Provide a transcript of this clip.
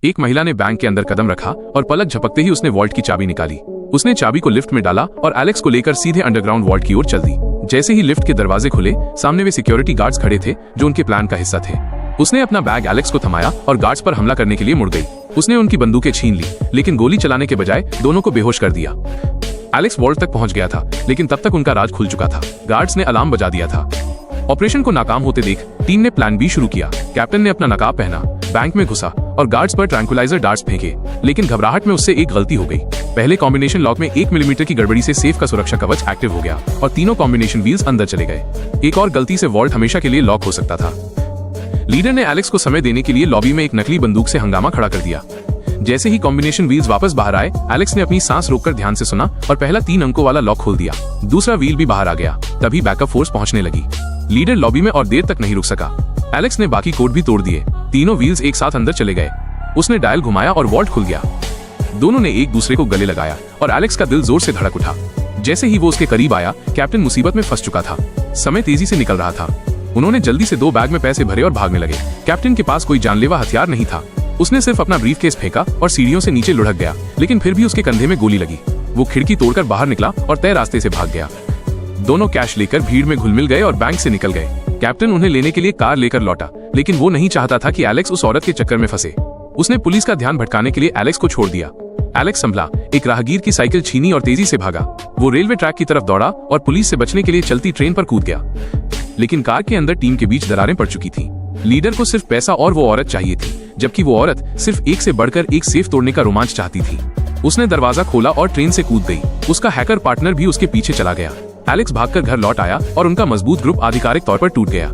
एक महिला ने बैंक के अंदर कदम रखा और पलक झपकते ही उसने वॉल्ट की चाबी निकाली। उसने चाबी को लिफ्ट में डाला और एलेक्स को लेकर सीधे अंडरग्राउंड वॉल्ट की ओर चल दी। जैसे ही लिफ्ट के दरवाजे खुले, सामने वे सिक्योरिटी गार्ड्स खड़े थे जो उनके प्लान का हिस्सा थे। उसने अपना बैग एलेक्स को थमाया और गार्ड्स पर हमला करने के लिए मुड़ गई। उसने उनकी बंदूकें छीन ली, लेकिन गोली चलाने के बजाय दोनों को बेहोश कर दिया। एलेक्स वॉल्ट तक पहुंच गया था, लेकिन तब तक उनका राज खुल चुका था। गार्ड्स ने अलार्म बजा दिया था। ऑपरेशन को नाकाम होते देख टीम ने प्लान बी शुरू किया। कैप्टन ने अपना नकाब पहना, बैंक में घुसा और गार्ड्स पर ट्रैंक्विलाइजर डार्ट्स फेंके, लेकिन घबराहट में उससे एक गलती हो गई। पहले कॉम्बिनेशन लॉक में 1 मिलीमीटर की गड़बड़ी से सेफ का सुरक्षा कवच एक्टिव हो गया और तीनों कॉम्बिनेशन व्हील्स अंदर चले गए। एक और गलती से वॉल्ट हमेशा के लिए लॉक हो सकता था। लीडर ने एलेक्स को समय देने के लिए लॉबी में एक नकली बंदूक से हंगामा खड़ा कर दिया। जैसे ही कॉम्बिनेशन व्हील्स वापस बाहर आए, एलेक्स ने अपनी सांस रोककर ध्यान से सुना और पहला 3 अंकों वाला लॉक खोल दिया। दूसरा व्हील भी बाहर आ गया। तभी बैकअप फोर्स पहुंचने लगी। लीडर लॉबी में और देर तक नहीं रुक सका। एलेक्स ने बाकी कोड भी तोड़ दिए। तीनों व्हील्स एक साथ अंदर चले गए। उसने डायल घुमाया और वॉल्ट खुल गया। दोनों ने एक दूसरे को गले लगाया और एलेक्स का दिल जोर से धड़क उठा। जैसे ही वो उसके करीब आया, कैप्टन मुसीबत में फंस चुका था। समय तेजी से निकल रहा था। उन्होंने जल्दी से 2 बैग में पैसे भरे और भागने लगे। कैप्टन के पास कोई जानलेवा हथियार नहीं था। उसने सिर्फ अपना ब्रीफकेस फेंका और सीढ़ियों से नीचे लुढ़क गया, लेकिन फिर भी उसके कंधे में गोली लगी। वो खिड़की तोड़कर बाहर निकला और तय रास्ते से भाग गया। दोनों कैश लेकर भीड़ में घुल मिल गए और बैंक से निकल गए। कैप्टन उन्हें लेने के लिए कार लेकर लौटा, लेकिन वो नहीं चाहता था कि एलेक्स उस औरत के चक्कर में फंसे। उसने पुलिस का ध्यान भटकाने के लिए एलेक्स को छोड़ दिया। एलेक्स संभला, एक राहगीर की साइकिल छीनी और तेजी से भागा। वो रेलवे ट्रैक की तरफ दौड़ा और पुलिस से बचने के लिए चलती ट्रेन पर कूद गया, लेकिन कार के अंदर टीम के बीच दरारें पड़ चुकी थी। लीडर को सिर्फ पैसा और वो औरत चाहिए थी, जबकि वो औरत सिर्फ एक से बढ़कर एक सेफ तोड़ने का रोमांच चाहती थी। उसने दरवाजा खोला और ट्रेन से कूद गई। उसका हैकर पार्टनर भी उसके पीछे चला गया। एलेक्स भागकर घर लौट आया और उनका मजबूत ग्रुप आधिकारिक तौर पर टूट गया।